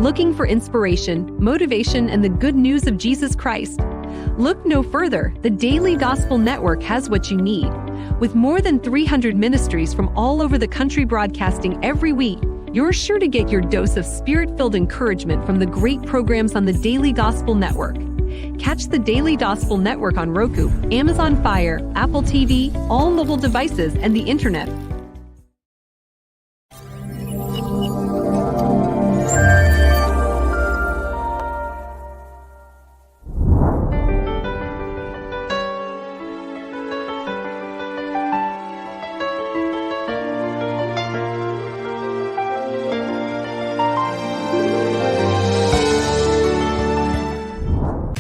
Looking for inspiration, motivation, and the good news of Jesus Christ? Look no further. The Daily Gospel Network has what you need. With more than 300 ministries from all over the country broadcasting every week, you're sure to get your dose of spirit-filled encouragement from the great programs on the Daily Gospel Network. Catch the Daily Gospel Network on Roku, Amazon Fire, Apple TV, all mobile devices, and the internet.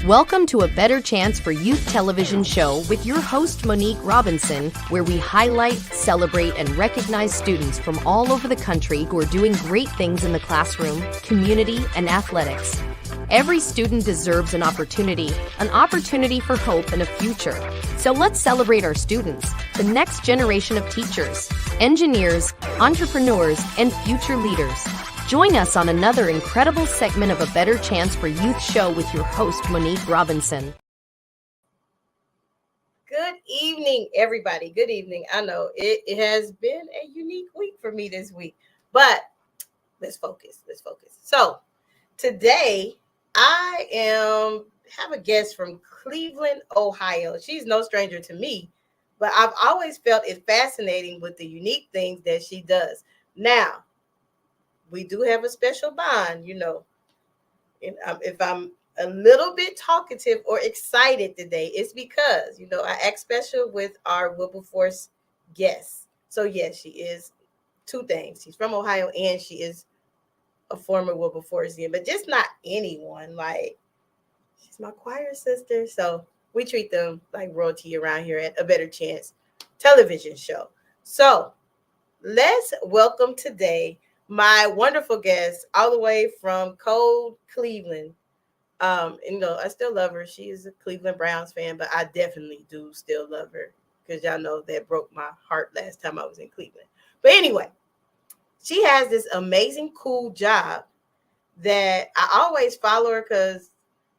Welcome to A Better Chance for Youth television show with your host, Monique Robinson, where we highlight, celebrate, and recognize students from all over the country who are doing great things in the classroom, community, and athletics. Every student deserves an opportunity for hope and a future. So let's celebrate our students, the next generation of teachers, engineers, entrepreneurs, and future leaders. Join us on another incredible segment of A Better Chance for Youth show with your host, Monique Robinson. Good evening, everybody. Good evening. I know it has been a unique week for me this week, but let's focus. So today I have a guest from Cleveland, Ohio. She's no stranger to me, but I've always felt it fascinating with the unique things that she does. Now, we do have a special bond, and if I'm a little bit talkative or excited today, it's because, I act special with our Wilberforce guests. So yes, she is two things. She's from Ohio and she is a former Wilberforcian, but just not anyone. Like, she's my choir sister. So we treat them like royalty around here at A Better Chance television show. So let's welcome today my wonderful guest all the way from cold Cleveland. I still love her. She is a Cleveland Browns fan, but I definitely do still love her because y'all know that broke my heart last time I was in Cleveland. But anyway, she has this amazing, cool job that I always follow her because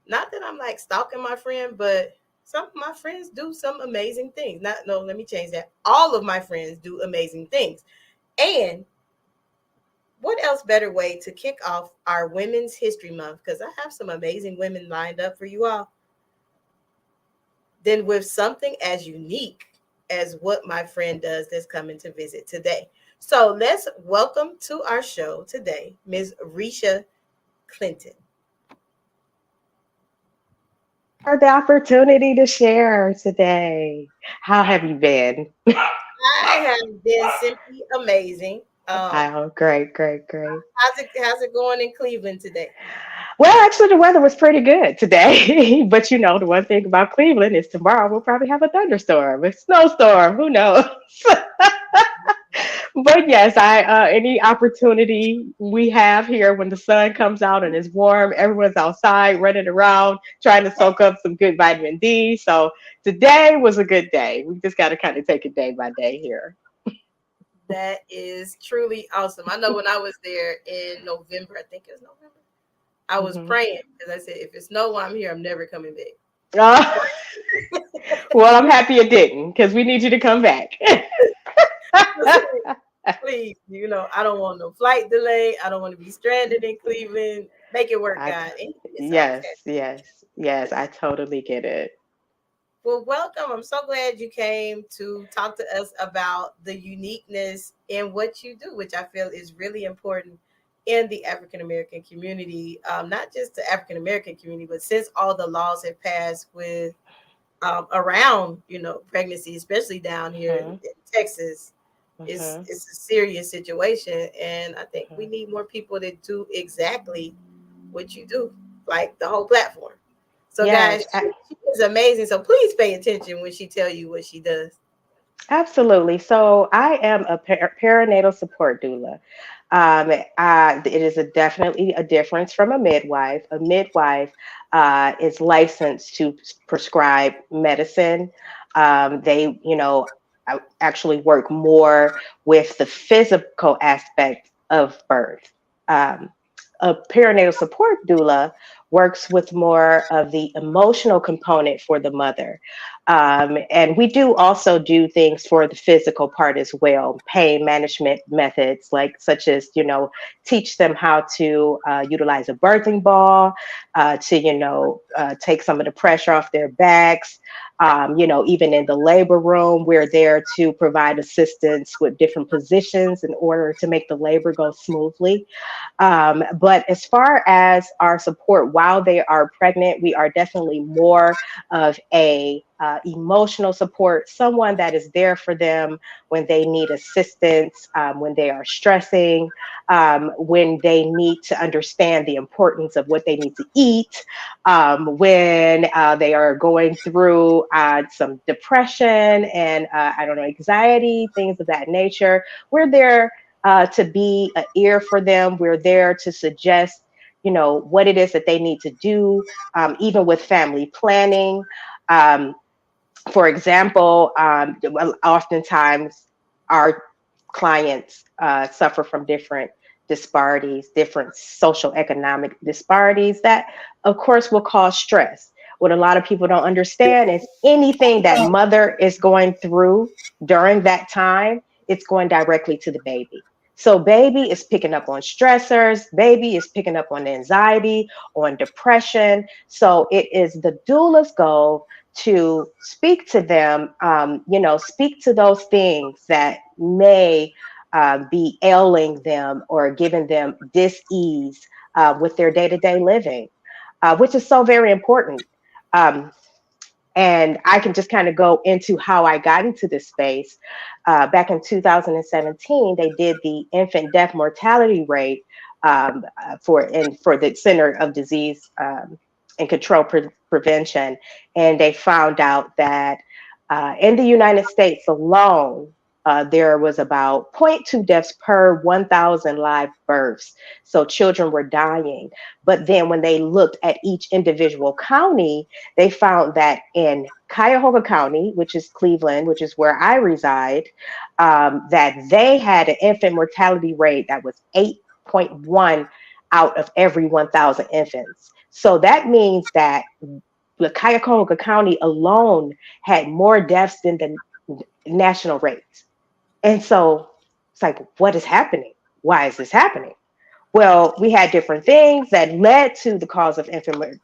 not that I'm like stalking my friend, but some of my friends do some amazing things. Let me change that. All of my friends do amazing things. And what else better way to kick off our Women's History Month, because I have some amazing women lined up for you all, than with something as unique as what my friend does that's coming to visit today. So let's welcome to our show today, Ms. Riesha Clinton. For the opportunity to share today. How have you been? I have been simply amazing. Great. How's it going in Cleveland today? Well, actually, the weather was pretty good today. But the one thing about Cleveland is tomorrow we'll probably have a thunderstorm, a snowstorm. Who knows? But yes, any opportunity we have here when the sun comes out and it's warm, everyone's outside running around trying to soak up some good vitamin D. So today was a good day. We just got to kind of take it day by day here. That is truly awesome. I know when I was there in November, I think it was November, I was praying because I said, if it's snow while I'm here, I'm never coming back. Well, I'm happy it didn't because we need you to come back. Please, I don't want no flight delay. I don't want to be stranded in Cleveland. Make it work, God. Yes, I totally get it. Well, welcome. I'm so glad you came to talk to us about the uniqueness in what you do, which I feel is really important in the African-American community, not just the African-American community, but since all the laws have passed with around, pregnancy, especially down here in Texas, it's a serious situation. And I think we need more people that do exactly what you do, like the whole platform. So guys, she is amazing. So please pay attention when she tells you what she does. Absolutely. So I am a perinatal support doula. It is definitely a difference from a midwife. A midwife is licensed to prescribe medicine. They, actually work more with the physical aspect of birth. a perinatal support doula works with more of the emotional component for the mother. And we do also do things for the physical part as well, pain management methods, like such as, teach them how to utilize a birthing ball, to take some of the pressure off their backs. Even in the labor room, we're there to provide assistance with different positions in order to make the labor go smoothly. But as far as our support while they are pregnant, we are definitely more of a emotional support, someone that is there for them when they need assistance, when they are stressing, when they need to understand the importance of what they need to eat, when they are going through some depression and I don't know, anxiety, things of that nature. We're there to be an ear for them. We're there to suggest, what it is that they need to do, even with family planning. For example, oftentimes our clients suffer from different disparities, different social economic disparities that, of course, will cause stress. What a lot of people don't understand is anything that mother is going through during that time, it's going directly to the baby. So baby is picking up on stressors, baby is picking up on anxiety, on depression. So it is the doula's goal to speak to them, speak to those things that may be ailing them or giving them dis-ease with their day-to-day living, which is so very important. Um, and I can just kind of go into how I got into this space. Back in 2017, they did the infant death mortality rate for the Center of Disease and Control Prevention, and they found out that in the United States alone, there was about zero point 0.2 deaths per 1,000 live births. So children were dying. But then when they looked at each individual county, they found that in Cuyahoga County, which is Cleveland, which is where I reside, that they had an infant mortality rate that was 8.1 out of every 1,000 infants. So that means that the Cuyahoga County alone had more deaths than the national rates. And so it's like, what is happening? Why is this happening? Well, we had different things that led to the cause of infant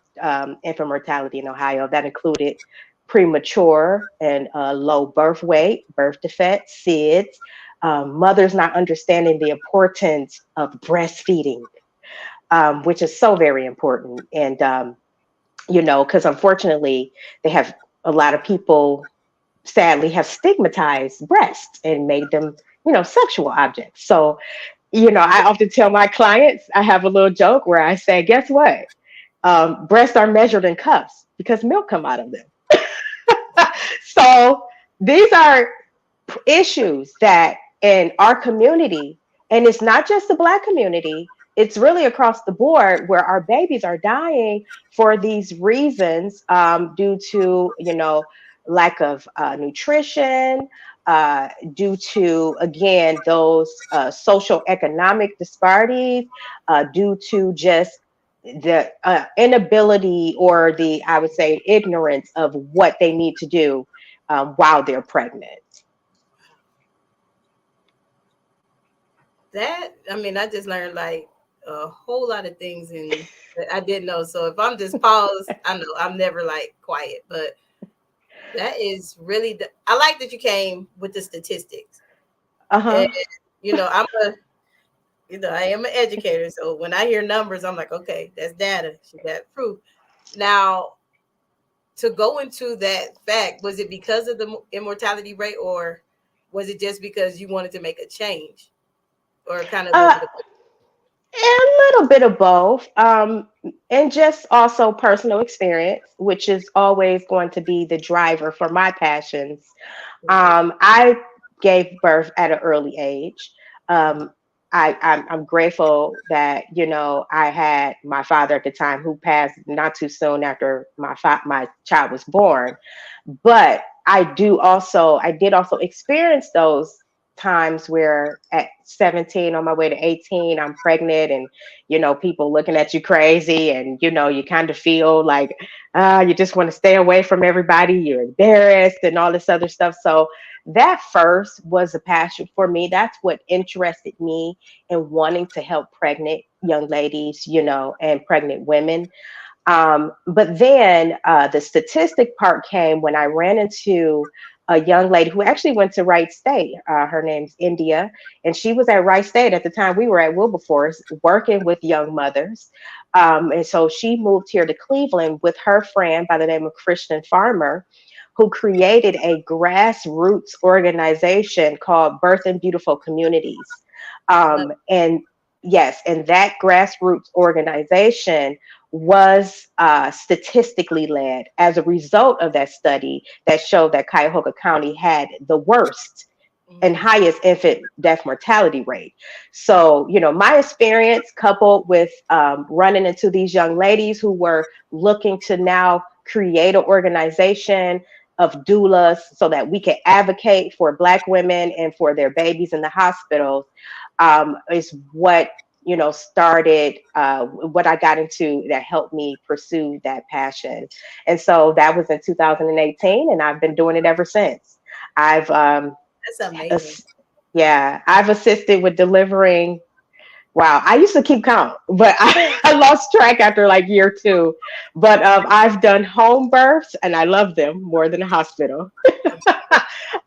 mortality in Ohio. That included premature and low birth weight, birth defects, SIDS, mothers not understanding the importance of breastfeeding, which is so very important. And, because unfortunately, they have a lot of people sadly have stigmatized breasts and made them, sexual objects. So, I often tell my clients, I have a little joke where I say, guess what? Breasts are measured in cups because milk come out of them. So these are issues that in our community, and it's not just the Black community, it's really across the board where our babies are dying for these reasons due to, lack of nutrition, due to, again, those social economic disparities, due to just the inability or I would say, ignorance of what they need to do while they're pregnant. I just learned like a whole lot of things that I didn't know. So if I'm just paused, I know I'm never like quiet, but that is really, I like that you came with the statistics. Uh-huh. And, I am an educator. So when I hear numbers, I'm like, okay, that's data. She got proof. Now, to go into that fact, was it because of the immortality rate, or was it just because you wanted to make a change, or kind of a little bit of both, and just also personal experience, which is always going to be the driver for my passions. I gave birth at an early age. I'm grateful that, I had my father at the time, who passed not too soon after my child was born. But I did also experience those times where at 17 on my way to 18 I'm pregnant, and people looking at you crazy, and you kind of feel like you just want to stay away from everybody, you're embarrassed and all this other stuff. So that first was a passion for me. That's what interested me in wanting to help pregnant young ladies, and pregnant women. But then the statistic part came when I ran into a young lady who actually went to Wright State. Her name's India, and she was at Wright State at the time we were at Wilberforce working with young mothers. And so she moved here to Cleveland with her friend by the name of Christian Farmer, who created a grassroots organization called Birth and Beautiful Communities. And yes, and that grassroots organization was statistically led as a result of that study that showed that Cuyahoga County had the worst and highest infant death mortality rate. So, my experience coupled with running into these young ladies who were looking to now create an organization of doulas so that we can advocate for Black women and for their babies in the hospitals is what started what I got into that helped me pursue that passion. And so that was in 2018, and I've been doing it ever since. I've That's amazing. I've assisted with delivering. Wow, I used to keep count, but I lost track after like year two. But I've done home births, and I love them more than a hospital.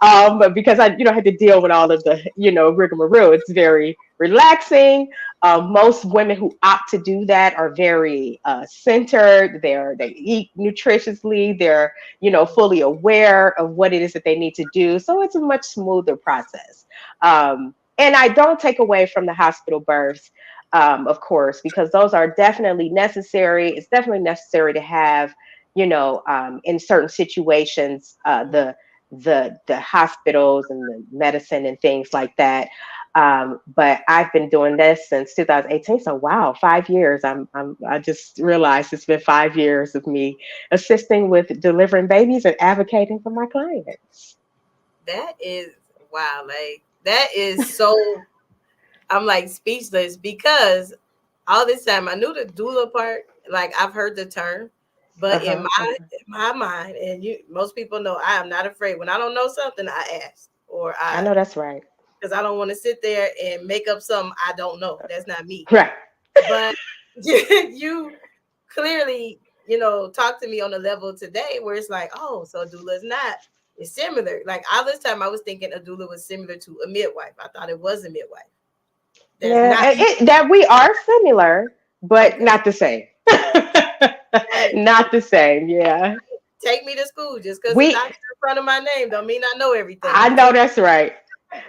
But because I, had to deal with all of the, rigmarole, it's very relaxing. Most women who opt to do that are very centered. They eat nutritiously. They're, fully aware of what it is that they need to do. So it's a much smoother process. And I don't take away from the hospital births, of course, because those are definitely necessary. It's definitely necessary to have, in certain situations, the hospitals and the medicine and things like that. But I've been doing this since 2018. So wow, 5 years. I just realized it's been 5 years of me assisting with delivering babies and advocating for my clients. That is wow. Like that is so. I'm like speechless because all this time I knew the doula part. Like I've heard the term, but in my mind, and most people know I am not afraid. When I don't know something, I ask, or I know that's right. Because I don't want to sit there and make up something I don't know. That's not me. Right. But you clearly, talk to me on a level today where it's like, oh, so doula is not. It's similar. Like all this time I was thinking a doula was similar to a midwife. I thought it was a midwife. That we are similar, but not the same. Not the same. Yeah. Take me to school just because it's not in front of my name don't mean I know everything. I know that's right.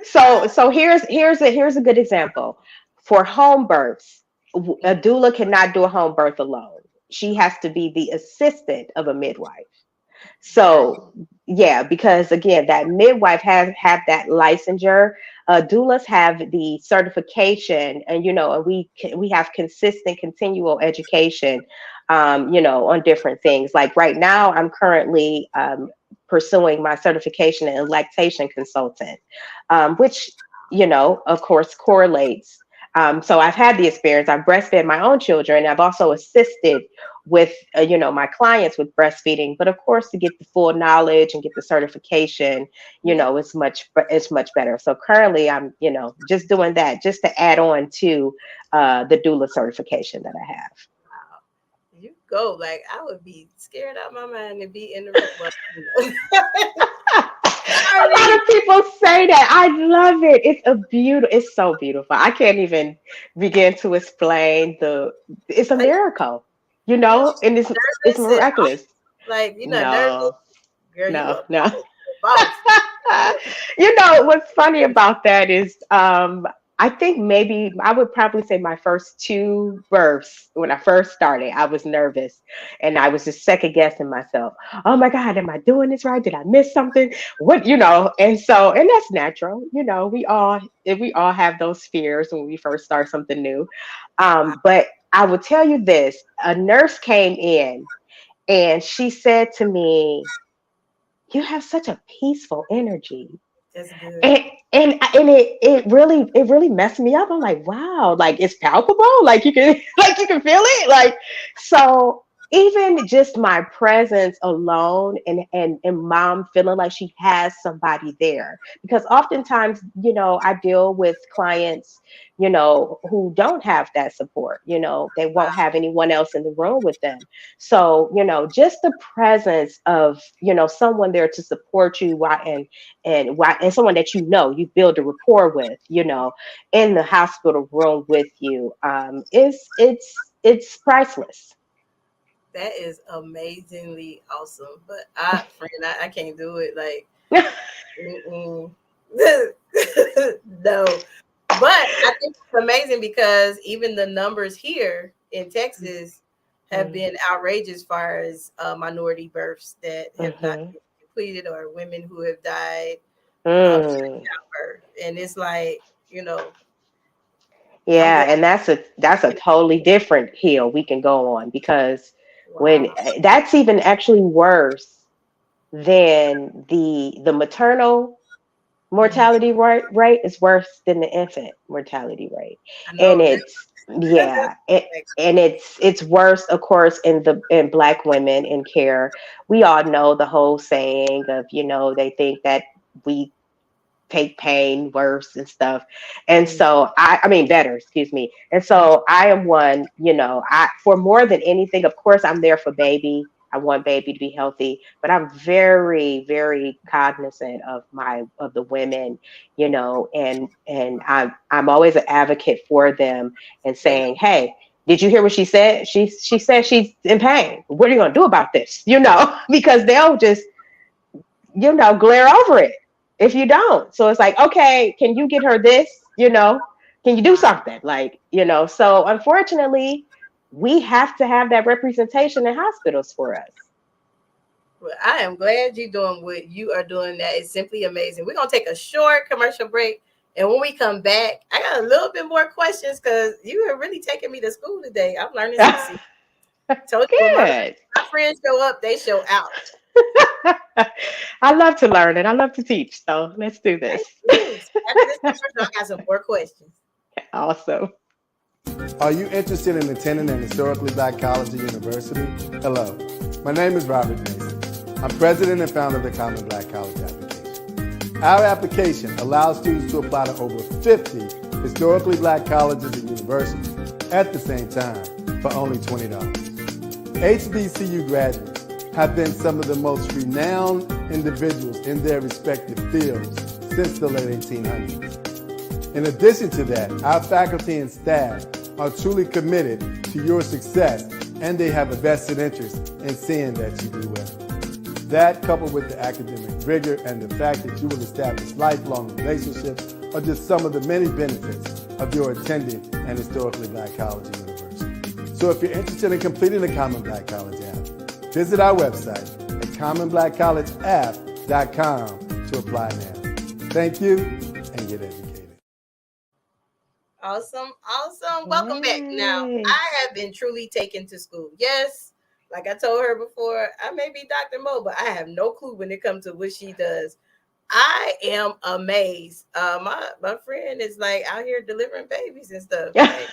So here's a good example. For home births, a doula cannot do a home birth alone. She has to be the assistant of a midwife. So yeah, because again, that midwife have that licensure. Doulas have the certification, and we have consistent, continual education, on different things. Like right now, I'm currently pursuing my certification in Lactation Consultant, which of course correlates. So I've had the experience. I've breastfed my own children. I've also assisted with, my clients with breastfeeding. But of course, to get the full knowledge and get the certification, it's much better. So currently, I'm, just doing that just to add on to the doula certification that I have. Wow. You go. Like I would be scared out of my mind to be in the room. A lot of people say that. I love it. It's so beautiful. I can't even begin to explain it's a miracle, and it's miraculous. Like, nervous. Girl, no. What's funny about that is I think maybe I would probably say my first 2 births, when I first started, I was nervous and I was just second guessing myself. Oh my God, am I doing this right? Did I miss something? What, and that's natural. We all have those fears when we first start something new. But I will tell you this, a nurse came in and she said to me, "You have such a peaceful energy." That's good. And it really messed me up. I'm like, wow, like it's palpable, like you can like you can feel it, like so. Even just my presence alone, and mom feeling like she has somebody there, because oftentimes, I deal with clients, who don't have that support. They won't Wow. have anyone else in the room with them. So, just the presence of, someone there to support you, and someone that you build a rapport with, in the hospital room with you, is it's priceless. That is amazingly awesome. But friend, I can't do it. Like, mm-mm. No. But I think it's amazing because even the numbers here in Texas have Mm, been outrageous as far as minority births that have not mhm. been completed, or women who have died during Mm. childbirth. And it's like, I'm Yeah, glad. and that's a totally different hill we can go on, because when Wow. that's even actually worse than the maternal Mhm. mortality rate is worse than the infant mortality rate. I And know it's, that's yeah, and it's worse, of course, in Black women in care. We all know the whole saying of, they think that we take pain worse and stuff. And mm, so I mean better, excuse me. And so I am one, I, for more than anything, of course I'm there for baby. I want baby to be healthy, but I'm very, very cognizant of the women, and I'm always an advocate for them, and thank saying, hey, did you hear what she said? She said she's in pain. What are you gonna do about this? Because they'll just, glare over it if you don't. So it's like, okay, can you get her this? Can you do God. something? Like, so unfortunately, we have to have that representation in hospitals for us. Well, I am glad you're doing what you are doing. That is simply amazing. We're gonna take a short commercial break, and when we come back, I got a little bit more questions because you are really taking me to school today. I'm learning some. See, told you when Good. my friends show up, they show out. I love to learn and I love to teach. So let's do this. Thank you. So after this commercial, I got some more questions. Awesome. Are you interested in attending an historically Black college or university? Hello, my name is Robert Mason. I'm president and founder of the Common Black College application. Our application allows students to apply to over 50 historically Black colleges and universities at the same time for only $20. HBCU graduates have been some of the most renowned individuals in their respective fields since the late 1800s. In addition to that, our faculty and staff are truly committed to your success, and they have a vested interest in seeing that you do well. That, coupled with the academic rigor and the fact that you will establish lifelong relationships, are just some of the many benefits of your attending an historically Black college or university. So if you're interested in completing the Common Black College app, visit our website at commonblackcollegeapp.com to apply now. Thank you, and get educated. Awesome, awesome. Welcome back. Now, Yay. I have been truly taken to school. Yes, like I told her before, I may be Dr. Mo, but I have no clue when it comes to what she does. I am amazed. My friend is like out here delivering babies and stuff. Like,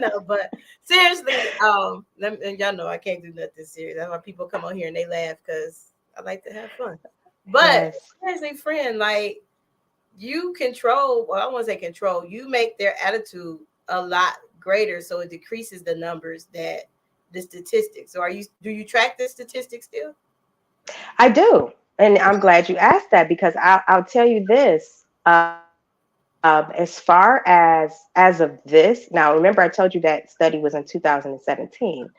no, but seriously, and y'all know I can't do nothing serious. That's why people come on here and they laugh because I like to have fun. But Yes. seriously, friend, like you control. Well, I want to say control. You make their attitude a lot greater, so it decreases the numbers that the statistics. So, do you track the statistics still? I do. And I'm Okay. glad you asked that, because I'll tell you this. As far as of this, now remember I told you that study was in 2017.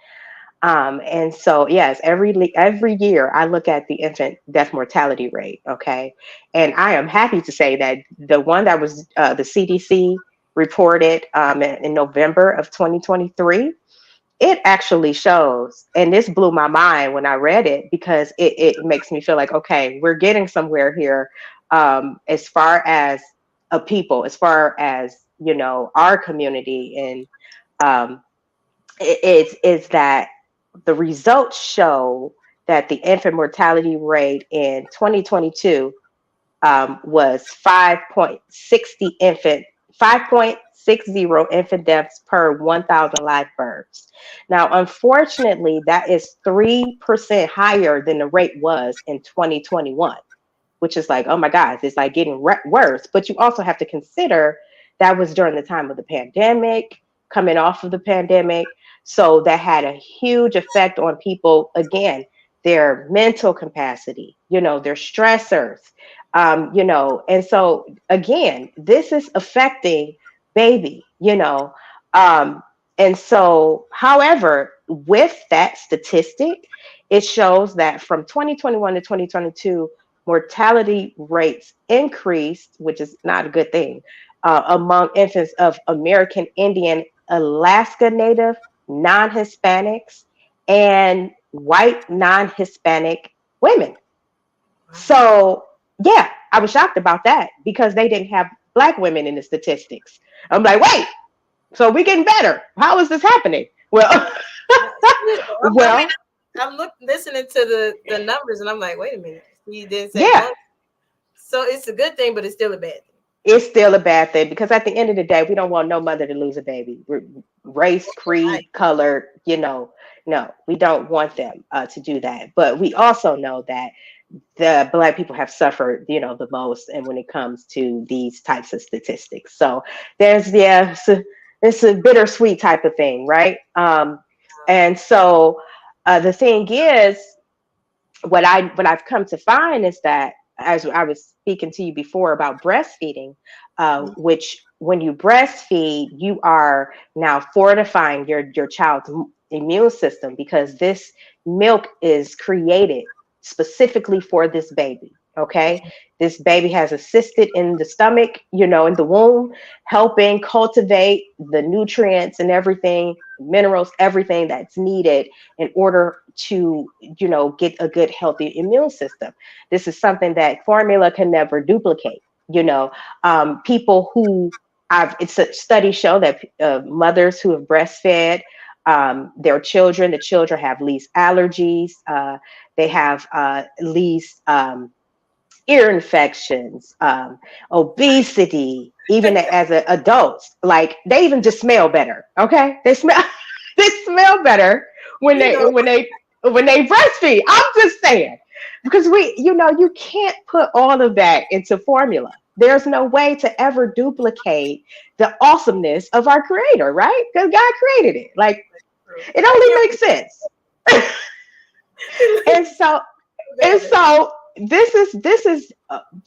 And so yes, every year I look at the infant death mortality rate. Okay, and I am happy to say that the one that was the CDC reported in November of 2023, it actually shows, and this blew my mind when I read it, because it makes me feel like, okay, we're getting somewhere here, as far as a people, as far as, our community. And um, it's that the results show that the infant mortality rate in 2022 was 5.60 infant deaths per 1,000 live births. Now, unfortunately, that is 3% higher than the rate was in 2021, which is like, oh my God, it's like getting worse. But you also have to consider that was during the time of the pandemic, coming off of the pandemic. So that had a huge effect on people, again, their mental capacity, their stressors, and so again, this is affecting baby, and so, however, with that statistic, it shows that from 2021 to 2022, mortality rates increased, which is not a good thing, among infants of American Indian, Alaska Native, non-Hispanics, and white non-Hispanic women. So, yeah, I was shocked about that because they didn't have Black women in the statistics. I'm like, wait, so we're getting better. How is this happening? Well, well, I'm listening to the numbers, and I'm like, wait a minute. He didn't say yeah. So it's a good thing, but it's still a bad thing. It's still a bad thing because at the end of the day, we don't want no mother to lose a baby. Race, creed, color, no, we don't want them to do that. But we also know that the Black people have suffered, the most, and when it comes to these types of statistics. So it's a bittersweet type of thing, right? And so the thing is, what I've come to find is that, as I was speaking to you before about breastfeeding, which when you breastfeed, you are now fortifying your child's immune system because this milk is created specifically for this baby. Okay. This baby has assisted in the stomach, in the womb, helping cultivate the nutrients and everything, minerals, everything that's needed in order to, get a good, healthy immune system. This is something that formula can never duplicate. People who it's a study show that mothers who have breastfed their children, the children have least allergies. They have least ear infections, obesity, even as adults. Like they even just smell better. Okay, they smell better when they breastfeed. I'm just saying, because you can't put all of that into formula. There's no way to ever duplicate the awesomeness of our Creator, right? Because God created it. Like it only makes sense. and so this is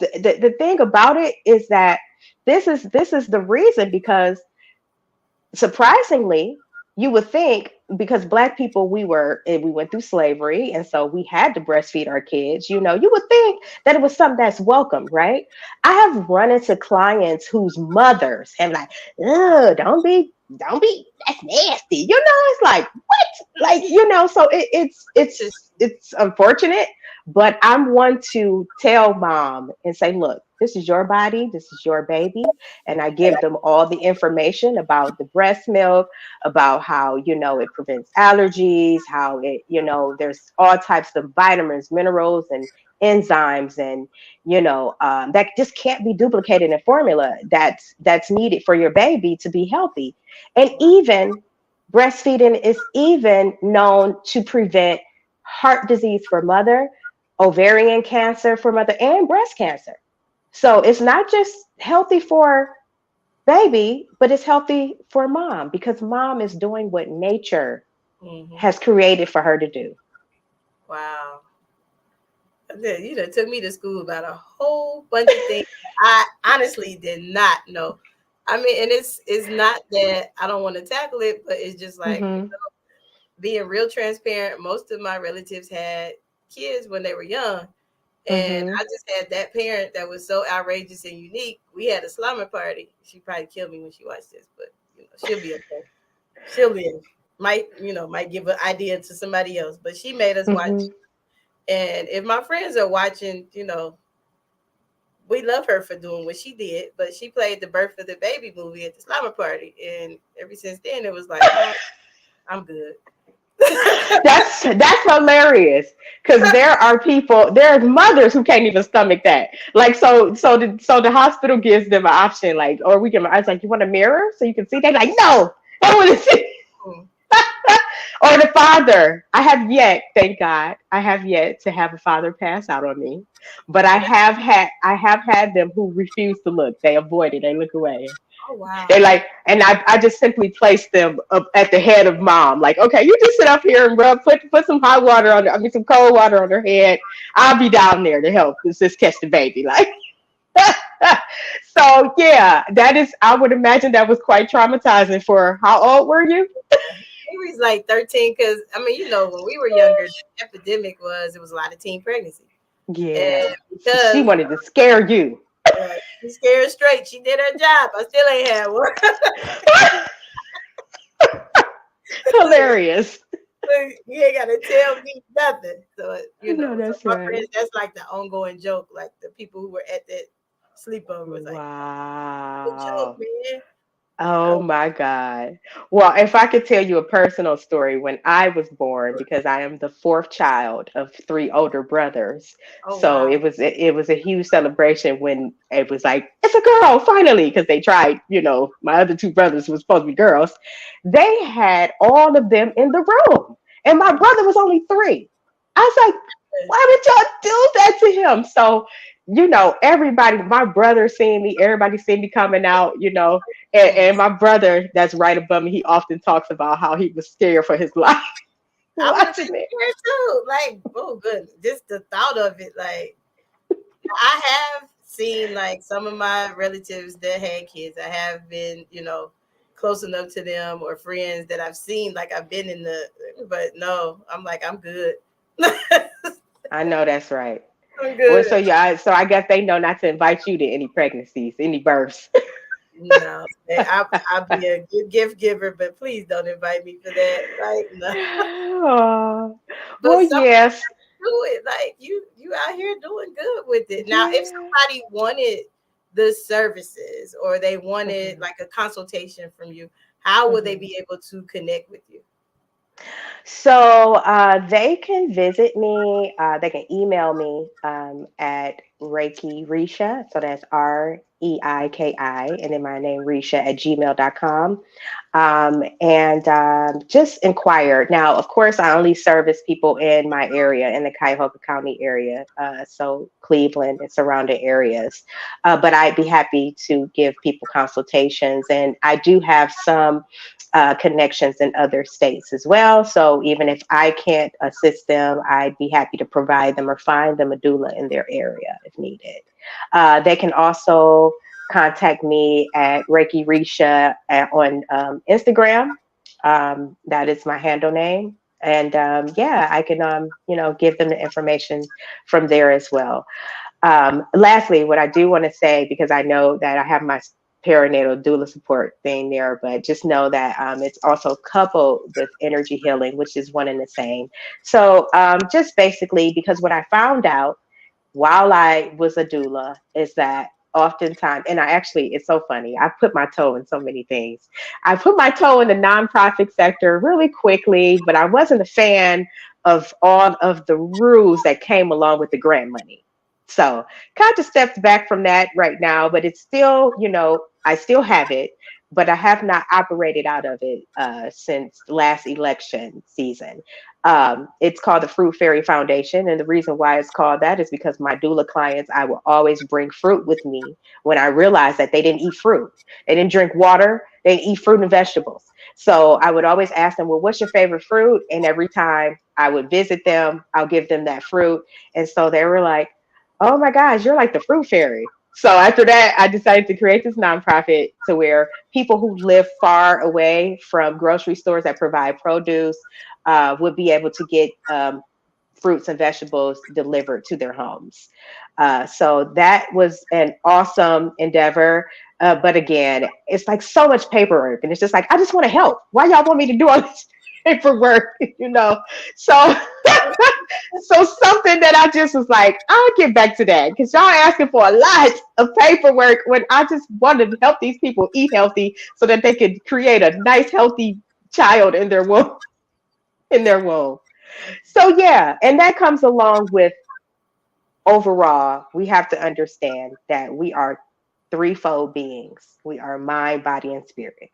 the thing about it is that this is the reason, because surprisingly, you would think, because Black people, we went through slavery, and so we had to breastfeed our kids. You would think that it was something that's welcome, right? I have run into clients whose mothers have like, "Ugh, don't be, that's nasty." It's like, what? Like, so it's unfortunate, but I'm one to tell mom and say, look, this is your body, this is your baby. And I give them all the information about the breast milk, about how, it prevents allergies, how it, there's all types of vitamins, minerals, and enzymes, and, that just can't be duplicated in formula that's needed for your baby to be healthy. And even breastfeeding is even known to prevent heart disease for mother, ovarian cancer for mother, and breast cancer. So it's not just healthy for baby, but it's healthy for mom, because mom is doing what nature has created for her to do. Wow. Took me to school about a whole bunch of things I honestly did not know. I mean, and it's not that I don't want to tackle it, but it's just like being real transparent. Most of my relatives had kids when they were young. And I just had that parent that was so outrageous and unique. We had a slumber party. She probably killed me when she watched this, but she'll be okay. She'll live. Might give an idea to somebody else. But she made us watch. And if my friends are watching, we love her for doing what she did. But she played the birth of the baby movie at the slumber party. And ever since then, it was like, oh, I'm good. That's hilarious. Because there are mothers who can't even stomach that. Like, so the hospital gives them an option, like, or we can. I was like, you want a mirror so you can see? They like, no, I want to see. Mm. Or the father. Thank God, I have yet to have a father pass out on me. But I have had them who refuse to look. They avoid it. They look away. Oh wow. They like, and I just simply place them up at the head of mom. Like, okay, you just sit up here and put some hot water on, some cold water on her head. I'll be down there to help. Just catch the baby. Like, so yeah, that is. I would imagine that was quite traumatizing for. How old were you? He was like 13 because I mean, when we were younger, the epidemic it was a lot of teen pregnancy. Yeah, And because she wanted to scare you. she scared straight. She did her job. I still ain't had one. Hilarious. You ain't gotta tell me nothing. So No, that's so my right. friends, that's like the ongoing joke. Like the people who were at that sleepover was like, "Good joke, Wow. man." Oh Oh, my God. Well, if I could tell you a personal story, when I was born, because I am the fourth child of three older brothers. oh So wow. it was a huge celebration when it was like, it's a girl, finally, because they tried, my other two brothers were supposed to be girls. They had all of them in the room. And my brother was only three. I was like, why would y'all do that to him? So, everybody, my brother seeing me, everybody seeing me coming out, and my brother that's right above me, he often talks about how he was scared for his life I would have been watching it. scared too. Like, oh goodness, just the thought of it. Like, I have seen like some of my relatives that had kids. I have been, close enough to them or friends that I've seen. Like, I've been but no, I'm like, I'm good. I know that's right. I'm Well, so good. yeah, so I guess they know not to invite you to any pregnancies, any births. No, I'll be a good gift giver, but please don't invite me for that. Like, no. Oh, But well, some yes. do it. Like you out here doing good with it. Now, if Yeah. somebody wanted the services or they wanted Mhm, like a consultation from you, how would they mhm. be able to connect with you? So they can visit me. They can email me at Reiki Risha. So that's Reiki, and then my name Risha at gmail.com. And just inquire. Now, of course, I only service people in my area, in the Cuyahoga County area, so Cleveland and surrounding areas. But I'd be happy to give people consultations. And I do have some connections in other states as well. So even if I can't assist them, I'd be happy to provide them or find them a doula in their area if needed. They can also contact me at Reiki Risha on Instagram. That is my handle name. And yeah, I can, give them the information from there as well. Lastly, what I do want to say, because I know that I have my perinatal doula support thing there, but just know that it's also coupled with energy healing, which is one and the same. So just basically, because what I found out while I was a doula is that oftentimes, and it's so funny, I put my toe in so many things. I put my toe in the nonprofit sector really quickly, but I wasn't a fan of all of the rules that came along with the grant money. So kind of stepped back from that right now, but it's still, I still have it, but I have not operated out of it since last election season. It's called the Fruit Fairy Foundation. And the reason why it's called that is because my doula clients, I will always bring fruit with me when I realized that they didn't eat fruit. They didn't drink water. They didn't eat fruit and vegetables. So I would always ask them, well, what's your favorite fruit? And every time I would visit them, I'll give them that fruit. And so they were like, oh my gosh, you're like the fruit fairy. So after that, I decided to create this nonprofit to where people who live far away from grocery stores that provide produce would be able to get fruits and vegetables delivered to their homes. So that was an awesome endeavor. But again, it's like so much paperwork, and it's just like I just want to help. Why y'all want me to do all this paperwork? So so something that I just was like, I'll get back to that because y'all asking for a lot of paperwork when I just wanted to help these people eat healthy so that they could create a nice, healthy child in their womb. in their womb. So yeah, and that comes along with overall, we have to understand that we are threefold beings. We are mind, body, and spirit.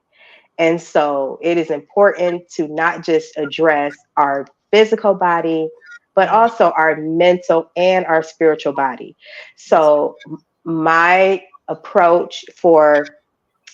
And so it is important to not just address our physical body, but Mhm. also our mental and our spiritual body. That's So my approach for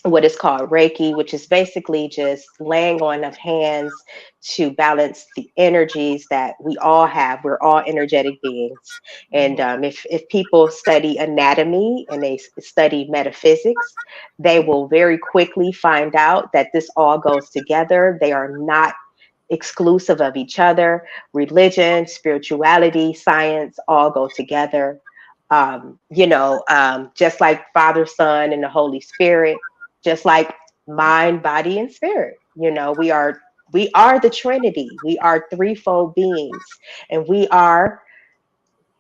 what is called Reiki, which is basically just laying on of hands to balance the energies that we all have. We're all energetic beings. And mhm. if people study anatomy and they study metaphysics, they will very quickly find out that this all goes together. They are not exclusive of each other. Religion, spirituality, science all go together. Just like Father, Son, and the Holy Spirit, just like mind, body, and spirit. We are the Trinity. We are threefold beings, and we are,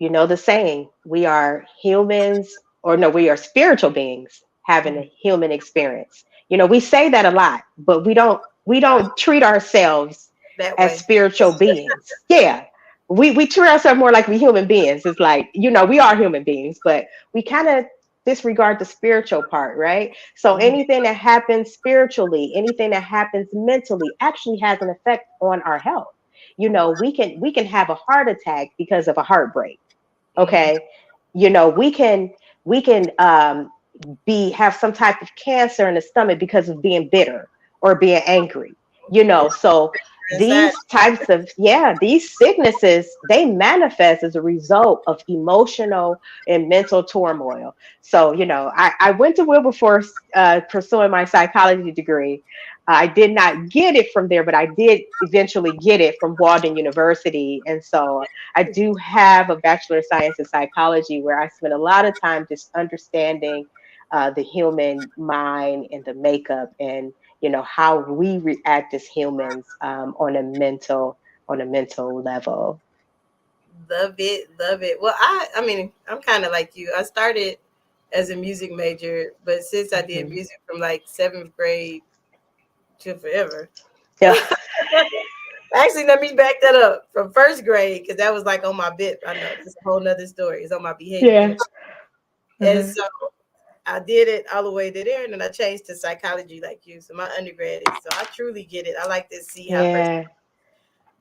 the saying, we are humans, or no, we are spiritual beings having Mhm. a human experience. We say that a lot, but we don't treat ourselves That as way. spiritual beings. Yeah. We treat ourselves more like we human beings. It's like, we are human beings, but we kind of disregard the spiritual part, right? So Mhm. anything that happens spiritually, anything that happens mentally actually has an effect on our health. We can have a heart attack because of a heartbreak. Mhm. Okay. We can be have some type of cancer in the stomach because of being bitter or being angry. So Inside. these sicknesses, they manifest as a result of emotional and mental turmoil. So I went to Wilberforce pursuing my psychology degree. I did not get it from there, but I did eventually get it from Walden University. And so I do have a Bachelor of Science in psychology where I spend a lot of time just understanding the human mind and the makeup, and how we react as humans on a mental level. Love it, love it. Well, I mean, I'm kind of like you. I started as a music major, but since I did Mhm. music from like seventh grade to forever. Yeah. Actually, let me back that up from first grade because that was like on my bit. I know it's a whole nother story. It's on my behavior, Yeah. and Uh-huh. so I did it all the way to there, and then I changed to psychology like you. So my undergrad is so I truly get it. I like to see how person, Yeah.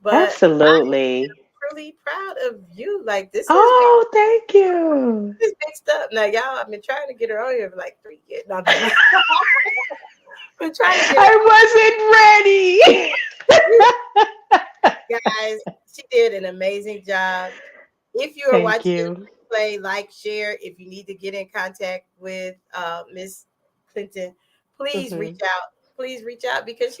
but Absolutely. really proud of you. Like this is big, Oh, thank you. this big stuff. Now, y'all, I've been trying to get her on here for like 3 years. No, I'm just like, been trying to get her I wasn't ready. on, guys. She did an amazing job. If you are Thank watching this you. replay, like, share. If you need to get in contact with Miss Clinton, please Hmm. reach out. Please reach out because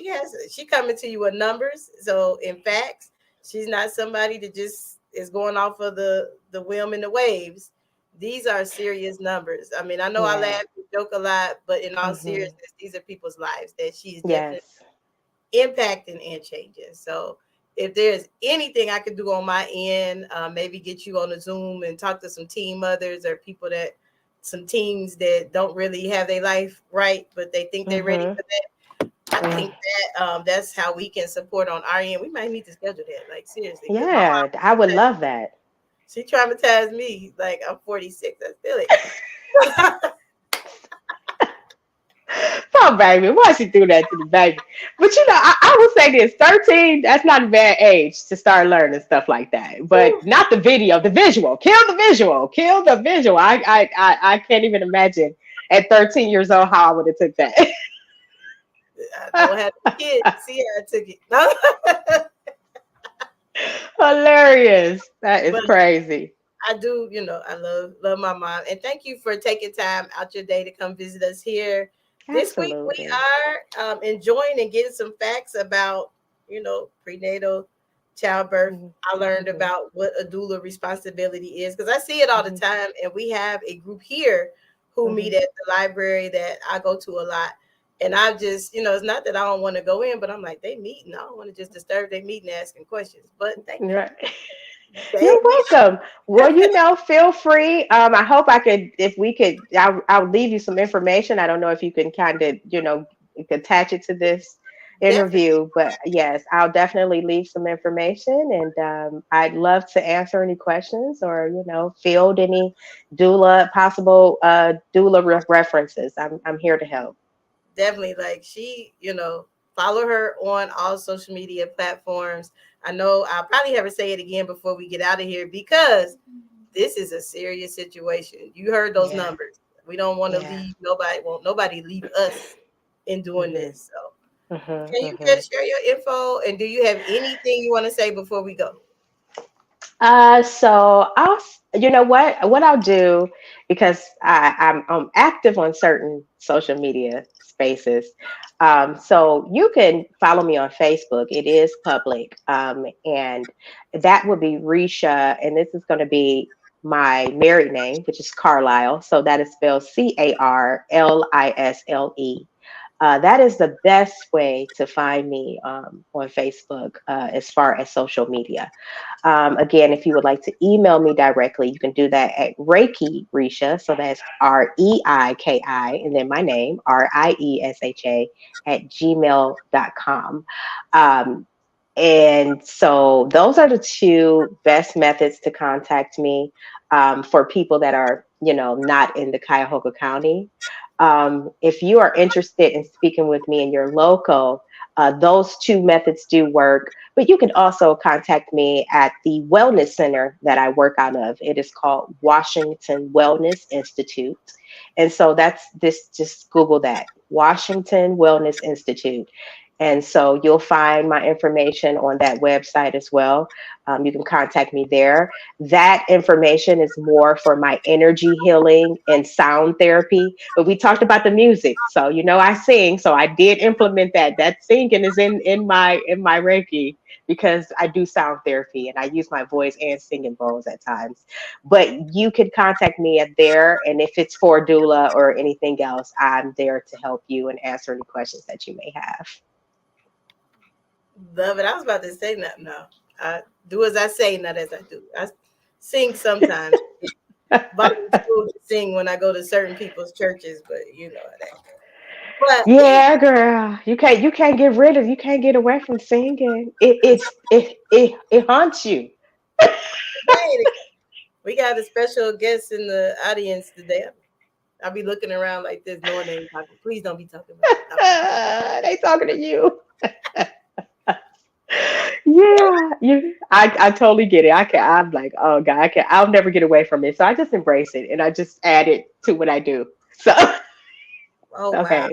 she coming to you with numbers. So in facts, she's not somebody that just is going off of the whim and the waves. These are serious numbers. I mean, I know I Yeah. laugh and joke a lot, but in all Hmm. seriousness, these are people's lives that she's definitely Yes. impacting and changing. So if there's anything I could do on my end, maybe get you on a Zoom and talk to some team mothers or people that some teams that don't really have their life right, but they think they're ready Hmm. for that. I think that that's how we can support on our end. We might need to schedule that, like seriously, because my Yeah, I would mom, love that. she traumatized me. Like I'm 46, I feel it. Oh, baby, why she do that to the baby? But I will say this: 13, that's not a bad age to start learning stuff like that. But not the video, the visual. Kill the visual. Kill the visual. I can't even imagine at 13 years old how I would have took that. I don't have kids. See how I took it. No. Hilarious. That is But crazy. I do, I love my mom, and thank you for taking time out your day to come visit us here. This week we Absolutely. are enjoying and getting some facts about prenatal childbirth. Mhm, I learned mhm, about what a doula responsibility is because I see it all the mhm, time, and we have a group here who meet mhm. at the library that I go to a lot. And I just, it's not that I don't want to go in, but I'm like, they meeting. I don't want to just disturb their meeting asking questions. But thank you. Right. You You're saved me. welcome. Well, feel free. I hope I could, if we could, I'll leave you some information. I don't know if you can kind of, attach it to this interview. But yes, I'll definitely leave some information, and I'd love to answer any questions or field any possible doula references. I'm here to help. Definitely, like follow her on all social media platforms. I know I'll probably have her say it again before we get out of here, because this is a serious situation. You heard those numbers. We don't want to leave nobody leave us in doing this. So can you just share your info, and do you have anything you want to say before we go? So what I'll do, because I'm active on certain social media spaces. So you can follow me on Facebook. It is public. And that would be Riesha, and this is going to be my married name, which is Carlisle. So that is spelled Carlisle. That is the best way to find me on Facebook as far as social media. Again, if you would like to email me directly, you can do that at Reiki Riesha. So that's REIKI, and then my name, RIESHA, at gmail.com. And so those are the two best methods to contact me for people that are, not in the Cuyahoga County. If you are interested in speaking with me in your local, those two methods do work, but you can also contact me at the wellness center that I work out of. It is called Washington Wellness Institute. And so just Google that, Washington Wellness Institute. And so you'll find my information on that website as well. You can contact me there. That information is more for my energy healing and sound therapy. But we talked about the music. So, I sing. So I did implement that. That singing is in my Reiki, because I do sound therapy and I use my voice and singing bowls at times. But you can contact me at there. And if it's for doula or anything else, I'm there to help you and answer any questions that you may have. Love it. I was about to say nothing. No, I do as I say, not as I do. I sing sometimes. But sing when I go to certain people's churches, but that. But yeah, girl, you can't you can't get away from singing. It haunts you. We got a special guest in the audience today. I'll be looking around like this, knowing they talking. Please don't be talking about they talking to you. Yeah, I totally get it. I'm like, oh God, I'll never get away from it. So I just embrace it and I just add it to what I do. So okay. Wow.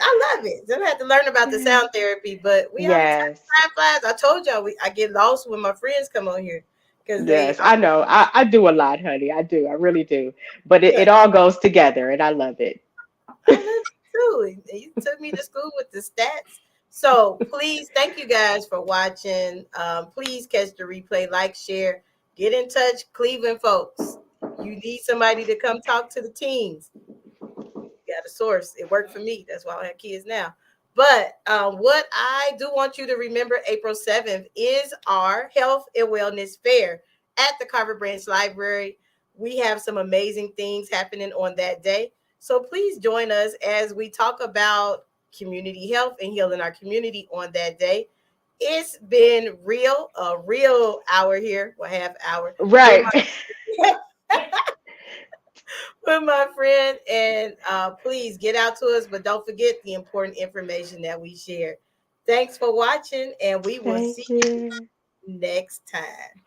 I love it. So I had to learn about the sound therapy, but we have time flies. I told y'all I get lost when my friends come on here. I know. I do a lot, honey. I do. I really do. But it all goes together and I love it. I love it too. You took me to school with the stats. So please, thank you guys for watching. Please catch the replay, like, share, get in touch, Cleveland folks. You need somebody to come talk to the teens. You got a source. It worked for me. That's why I have kids now. But what I do want you to remember, April 7th is our Health and Wellness Fair at the Carver Branch Library. We have some amazing things happening on that day. So please join us as we talk about community health and healing our community on that day. It's been a real hour here, half hour. Right. With my friend, and please get out to us, but don't forget the important information that we share. Thanks for watching, and we will see you next time.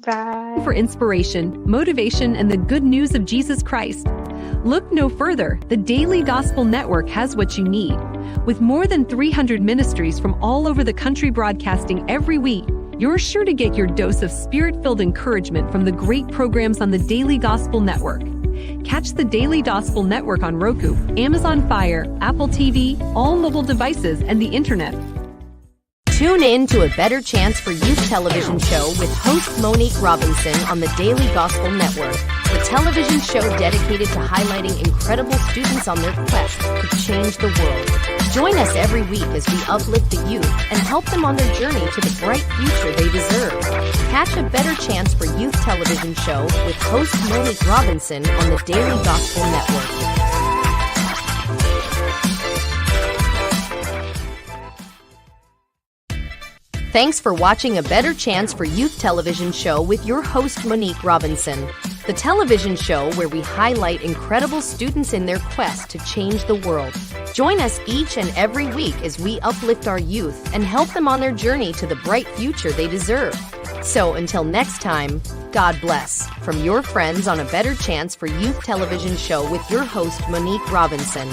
Bye. For inspiration, motivation, and the good news of Jesus Christ, look no further. The Daily Gospel Network has what you need. With more than 300 ministries from all over the country broadcasting every week, you're sure to get your dose of spirit-filled encouragement from the great programs on the Daily Gospel Network. Catch the Daily Gospel Network on Roku, Amazon Fire, Apple TV, all mobile devices, and the internet. Tune in to A Better Chance for Youth television show with host Monique Robinson on the Daily Gospel Network, a television show dedicated to highlighting incredible students on their quest to change the world. Join us every week as we uplift the youth and help them on their journey to the bright future they deserve. Catch A Better Chance for Youth television show with host Monique Robinson on the Daily Gospel Network. Thanks for watching A Better Chance for Youth television show with your host, Monique Robinson. The television show where we highlight incredible students in their quest to change the world. Join us each and every week as we uplift our youth and help them on their journey to the bright future they deserve. So until next time, God bless. From your friends on A Better Chance for Youth television show with your host, Monique Robinson.